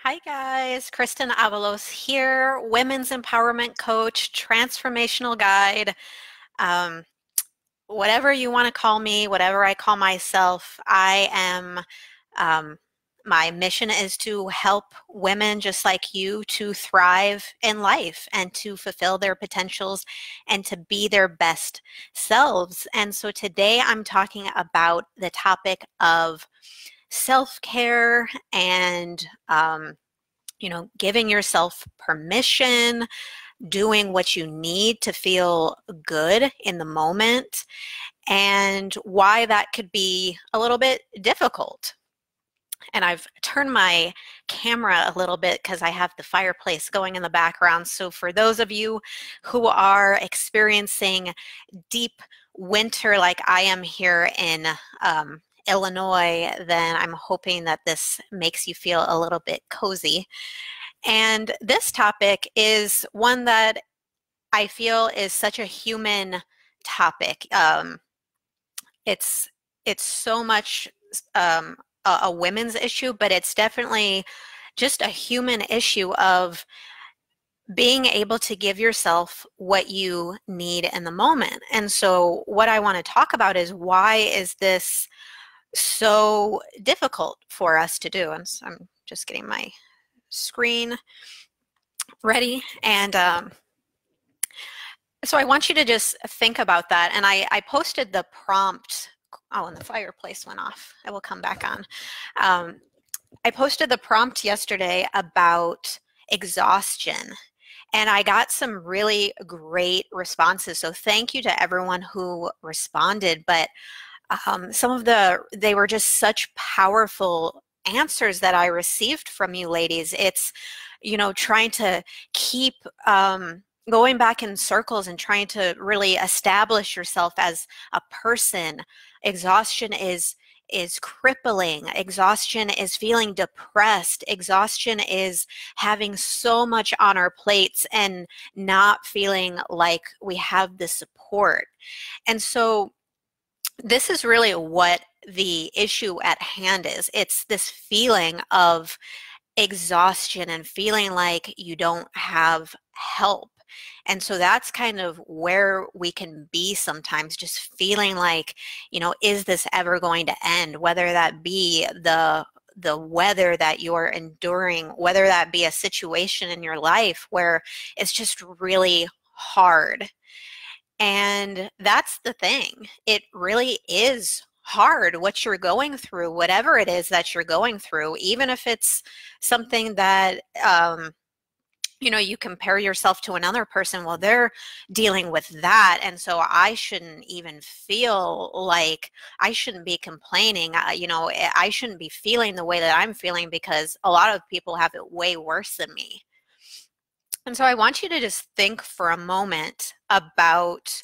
Hi guys, Kristen Avalos here, women's empowerment coach, transformational guide, um, whatever you want to call me, whatever I call myself. Um, my mission is to help women just like you to thrive in life and to fulfill their potentials and to be their best selves. And so today I'm talking about the topic of self-care and giving yourself permission, doing what you need to feel good in the moment, and why that could be a little bit difficult. And I've turned my camera a little bit because I have the fireplace going in the background. So for those of you who are experiencing deep winter like I am here in Illinois, then I'm hoping that this makes you feel a little bit cozy. And this topic is one that I feel is such a human topic. It's so much a women's issue, but it's definitely just a human issue of being able to give yourself what you need in the moment. And so what I want to talk about is, why is this so difficult for us to do? And so I'm just getting my screen ready. And so I want you to just think about that. And I posted the prompt. Oh, and the fireplace went off. I will come back on. I posted the prompt yesterday about exhaustion, and I got some really great responses. So thank you to everyone who responded. But they were just such powerful answers that I received from you ladies. It's, trying to keep going back in circles and trying to really establish yourself as a person. Exhaustion is crippling. Exhaustion is feeling depressed. Exhaustion is having so much on our plates and not feeling like we have the support. And so this is really what the issue at hand is. It's this feeling of exhaustion and feeling like you don't have help. And so that's kind of where we can be sometimes, just feeling like, is this ever going to end? Whether that be the weather that you're enduring, whether that be a situation in your life where it's just really hard. And that's the thing. It really is hard what you're going through, whatever it is that you're going through, even if it's something that, you compare yourself to another person. Well, they're dealing with that, and so I shouldn't even feel like, I shouldn't be complaining. I shouldn't be feeling the way that I'm feeling because a lot of people have it way worse than me. And so I want you to just think for a moment about,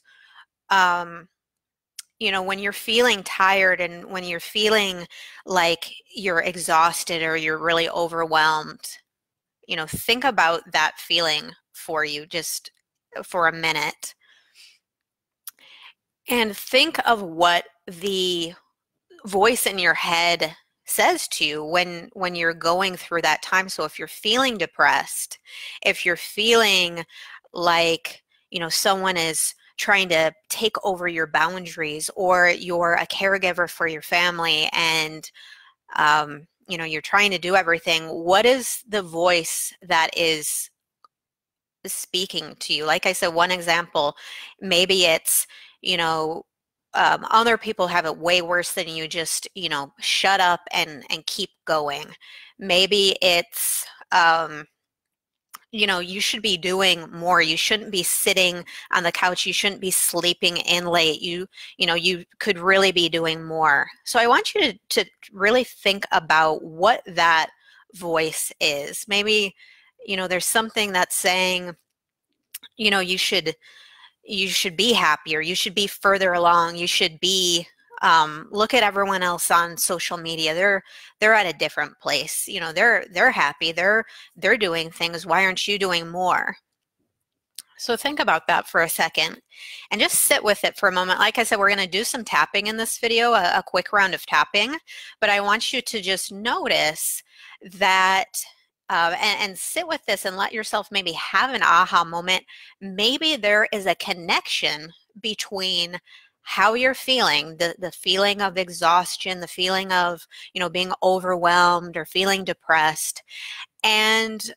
when you're feeling tired and when you're feeling like you're exhausted or you're really overwhelmed, think about that feeling for you just for a minute. And think of what the voice in your head says to you when you're going through that time. So if you're feeling depressed, if you're feeling like, someone is trying to take over your boundaries, or you're a caregiver for your family and you're trying to do everything, what is the voice that is speaking to you? Like I said, one example, maybe it's, other people have it way worse than you, just, shut up and keep going. Maybe it's, you should be doing more. You shouldn't be sitting on the couch. You shouldn't be sleeping in late. You could really be doing more. So I want you to really think about what that voice is. Maybe, there's something that's saying, you should be happier. You should be further along. You should be, look at everyone else on social media. They're at a different place. They're happy. They're doing things. Why aren't you doing more? So think about that for a second and just sit with it for a moment. Like I said, we're going to do some tapping in this video, a quick round of tapping, but I want you to just notice that and sit with this and let yourself maybe have an aha moment. Maybe there is a connection between how you're feeling, the feeling of exhaustion, the feeling of, being overwhelmed or feeling depressed, and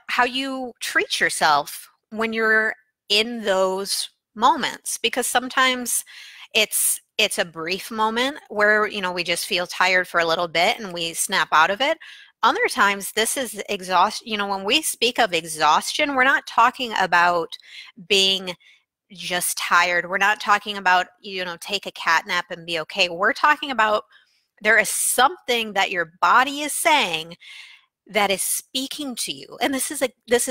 how you treat yourself when you're in those moments. Because sometimes it's a brief moment where, we just feel tired for a little bit and we snap out of it. Other times this is exhaustion. When we speak of exhaustion, we're not talking about being just tired. We're not talking about, take a cat nap and be okay. We're talking about there is something that your body is saying that is speaking to you. And this is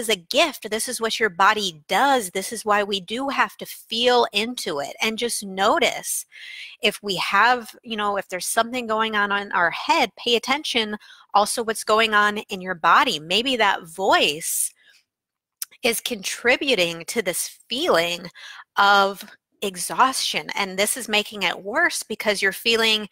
a gift. This is what your body does. This is why we do have to feel into it and just notice if we have, if there's something going on in our head. Pay attention also what's going on in your body. Maybe that voice is contributing to this feeling of exhaustion, and this is making it worse because you're feeling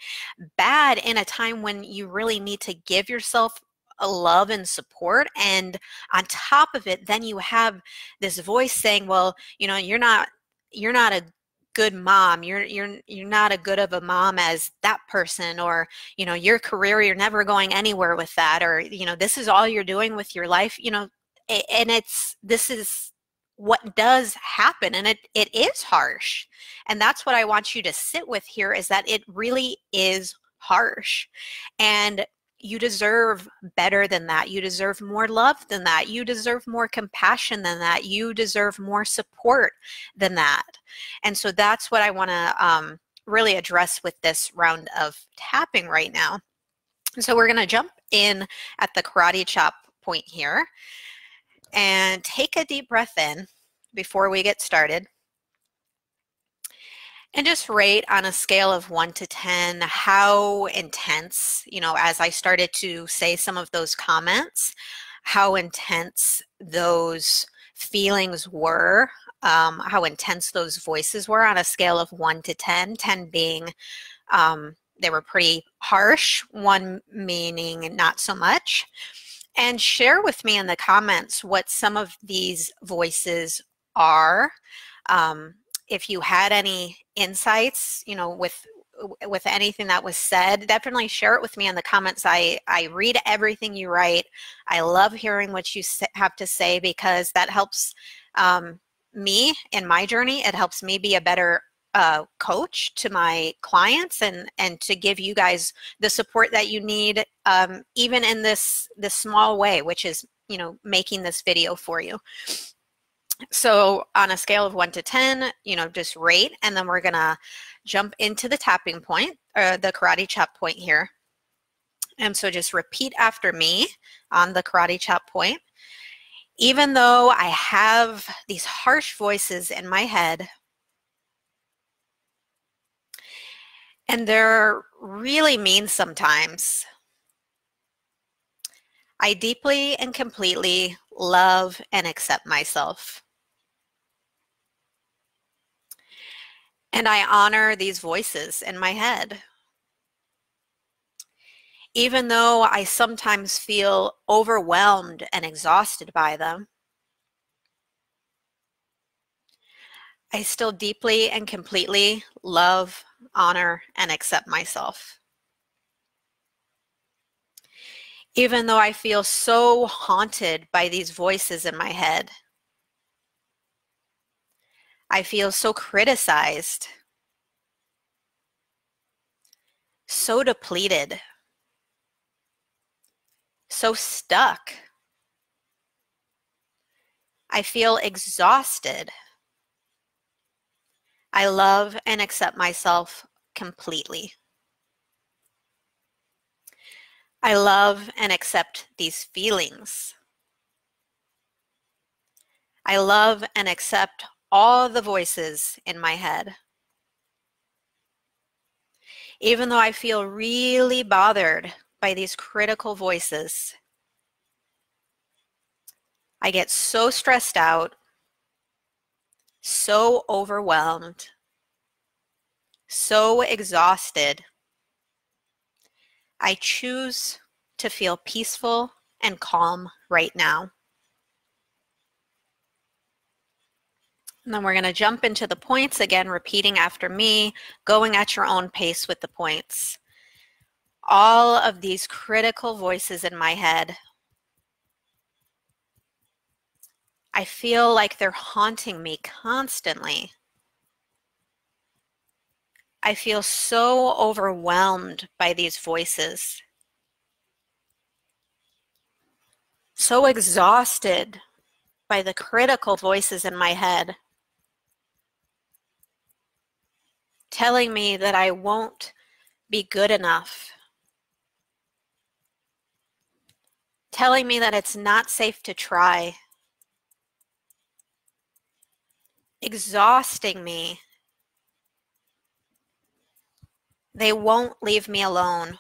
bad in a time when you really need to give yourself a love and support. And on top of it, then you have this voice saying, well, you're not a good mom, you're not a good of a mom as that person, or your career, you're never going anywhere with that, or this is all you're doing with your life, and this is what does happen, and it is harsh. And that's what I want you to sit with here, is that it really is harsh, and you deserve better than that. You deserve more love than that. You deserve more compassion than that. You deserve more support than that. And so that's what I want to really address with this round of tapping right now. So we're going to jump in at the karate chop point here and take a deep breath in before we get started. And just rate on a scale of 1 to 10 how intense, as I started to say some of those comments, how intense those feelings were, how intense those voices were on a scale of 1 to 10, 10 being they were pretty harsh, 1 meaning not so much. And share with me in the comments what some of these voices are. If you had any insights, with anything that was said, definitely share it with me in the comments. I read everything you write. I love hearing what you have to say, because that helps me in my journey. It helps me be a better coach to my clients, and to give you guys the support that you need, even in this small way, which is, making this video for you. So on a scale of 1 to 10, just rate, and then we're gonna jump into the tapping point, or the karate chop point here. And so just repeat after me on the karate chop point. Even though I have these harsh voices in my head, and they're really mean sometimes, I deeply and completely love and accept myself. And I honor these voices in my head. Even though I sometimes feel overwhelmed and exhausted by them, I still deeply and completely love, honor, and accept myself. Even though I feel so haunted by these voices in my head, I feel so criticized, so depleted, so stuck. I feel exhausted. I love and accept myself completely. I love and accept these feelings. I love and accept all the voices in my head. Even though I feel really bothered by these critical voices, I get so stressed out, so overwhelmed, so exhausted. I choose to feel peaceful and calm right now. And then we're going to jump into the points again, repeating after me, going at your own pace with the points. All of these critical voices in my head, I feel like they're haunting me constantly. I feel so overwhelmed by these voices, so exhausted by the critical voices in my head, telling me that I won't be good enough, telling me that it's not safe to try, exhausting me. They won't leave me alone,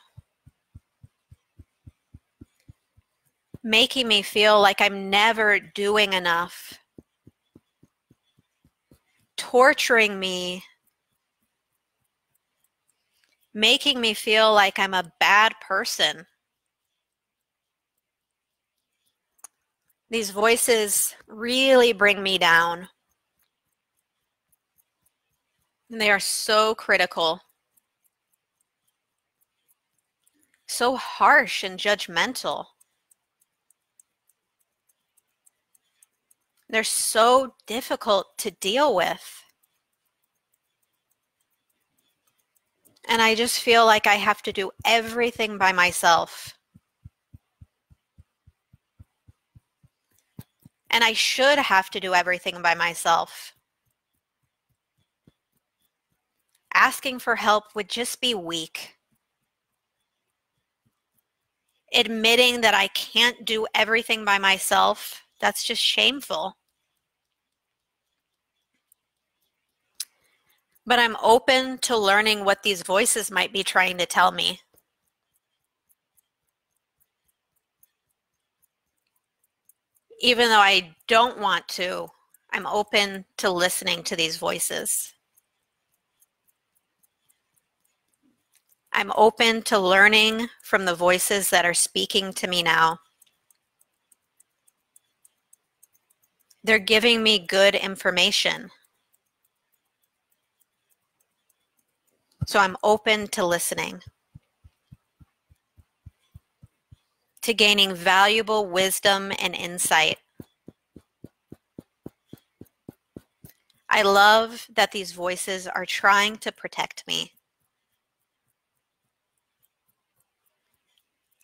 making me feel like I'm never doing enough, torturing me, making me feel like I'm a bad person. These voices really bring me down. And they are so critical, so harsh and judgmental. They're so difficult to deal with. And I just feel like I have to do everything by myself. And I should have to do everything by myself. Asking for help would just be weak. Admitting that I can't do everything by myself, that's just shameful. But I'm open to learning what these voices might be trying to tell me. Even though I don't want to, I'm open to listening to these voices. I'm open to learning from the voices that are speaking to me now. They're giving me good information. So I'm open to listening, to gaining valuable wisdom and insight. I love that these voices are trying to protect me.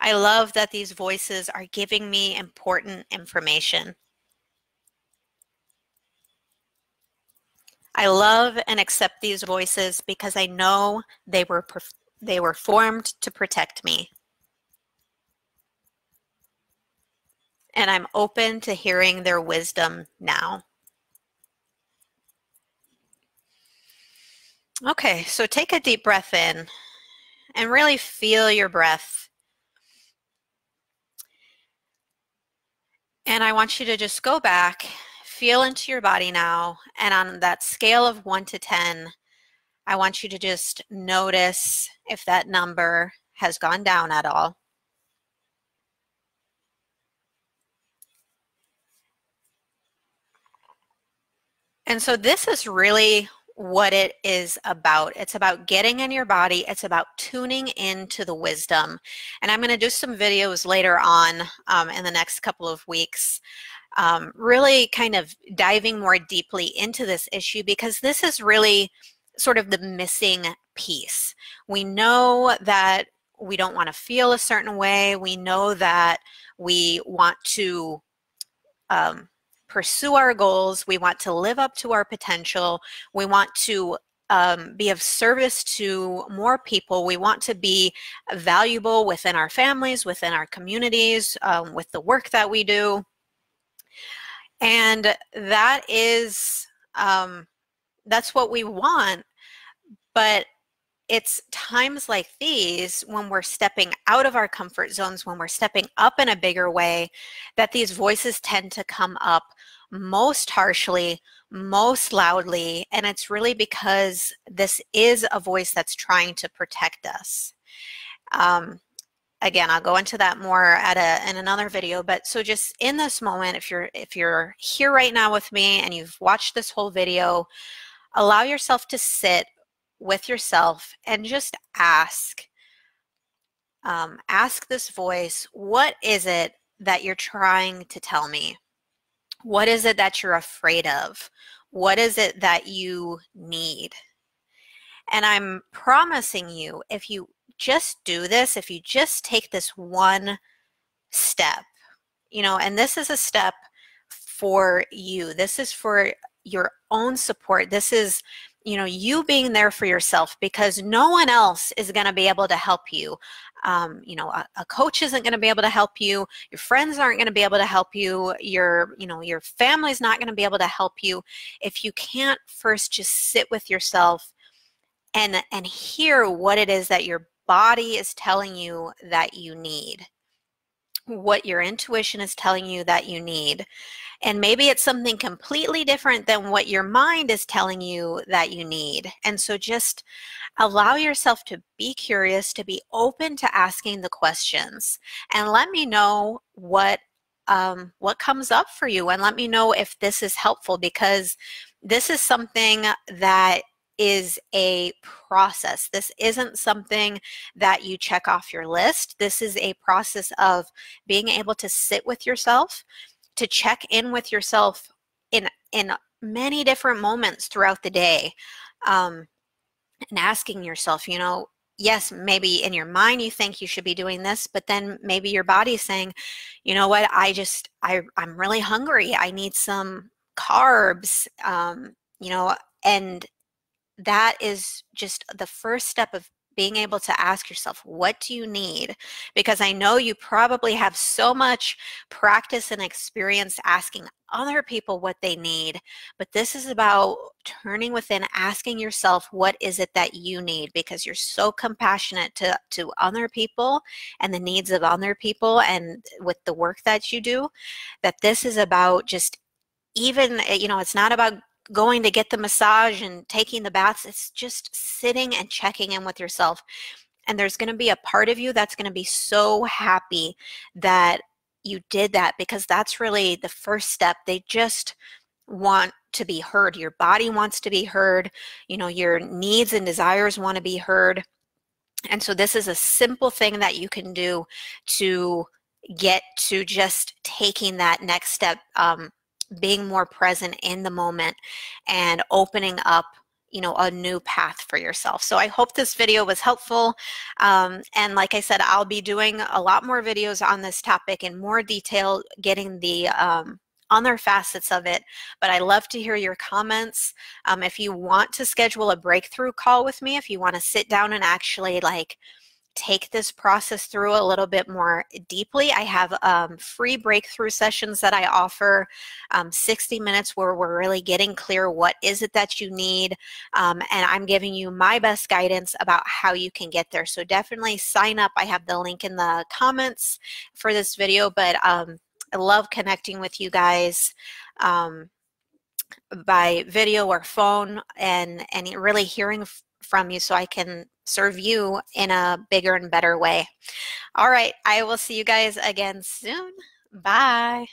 I love that these voices are giving me important information. I love and accept these voices because I know they were formed to protect me. And I'm open to hearing their wisdom now. Okay, so take a deep breath in and really feel your breath. And I want you to just go back, feel into your body now, and on that scale of 1 to 10, I want you to just notice if that number has gone down at all. And so this is really what it is about. It's about getting in your body. It's about tuning into the wisdom. And I'm going to do some videos later on in the next couple of weeks, really kind of diving more deeply into this issue, because this is really sort of the missing piece. We know that we don't want to feel a certain way. We know that we want to pursue our goals. We want to live up to our potential. We want to be of service to more people. We want to be valuable within our families, within our communities, with the work that we do. And that is, that's what we want. But it's times like these when we're stepping out of our comfort zones, when we're stepping up in a bigger way, that these voices tend to come up most harshly, most loudly, and it's really because this is a voice that's trying to protect us. again, I'll go into that more in another video, but so just in this moment, if you're here right now with me and you've watched this whole video, allow yourself to sit with yourself and just ask. Ask this voice, what is it that you're trying to tell me? What is it that you're afraid of? What is it that you need? And I'm promising you, if you just do this, if you just take this one step, and this is a step for you. This is for your own support. This is, you being there for yourself, because no one else is going to be able to help you. A coach isn't going to be able to help you. Your friends aren't going to be able to help you. Your family's not going to be able to help you if you can't first just sit with yourself and hear what it is that your body is telling you that you need, what your intuition is telling you that you need. And maybe it's something completely different than what your mind is telling you that you need. And so just allow yourself to be curious, to be open to asking the questions, and let me know what comes up for you, and let me know if this is helpful, because this is something that is a process. This isn't something that you check off your list. This is a process of being able to sit with yourself, to check in with yourself in many different moments throughout the day, and asking yourself, yes, maybe in your mind you think you should be doing this, but then maybe your body's saying, you know what, I'm really hungry. I need some carbs, and that is just the first step of being able to ask yourself, what do you need? Because I know you probably have so much practice and experience asking other people what they need, but this is about turning within, asking yourself, what is it that you need? Because you're so compassionate to other people and the needs of other people, and with the work that you do, that this is about just, even, it's not about going to get the massage and taking the baths. It's just sitting and checking in with yourself. And there's going to be a part of you that's going to be so happy that you did that, because that's really the first step. They just want to be heard. Your body wants to be heard. Your needs and desires want to be heard. And so this is a simple thing that you can do to get to just taking that next step, being more present in the moment and opening up, a new path for yourself. So I hope this video was helpful. And like I said, I'll be doing a lot more videos on this topic in more detail, getting the other facets of it. But I love to hear your comments. If you want to schedule a breakthrough call with me, if you want to sit down and actually take this process through a little bit more deeply, I have free breakthrough sessions that I offer, 60 minutes where we're really getting clear what is it that you need, and I'm giving you my best guidance about how you can get there. So definitely sign up. I have the link in the comments for this video, but I love connecting with you guys by video or phone, and really hearing from you so I can serve you in a bigger and better way. All right, I will see you guys again soon. Bye.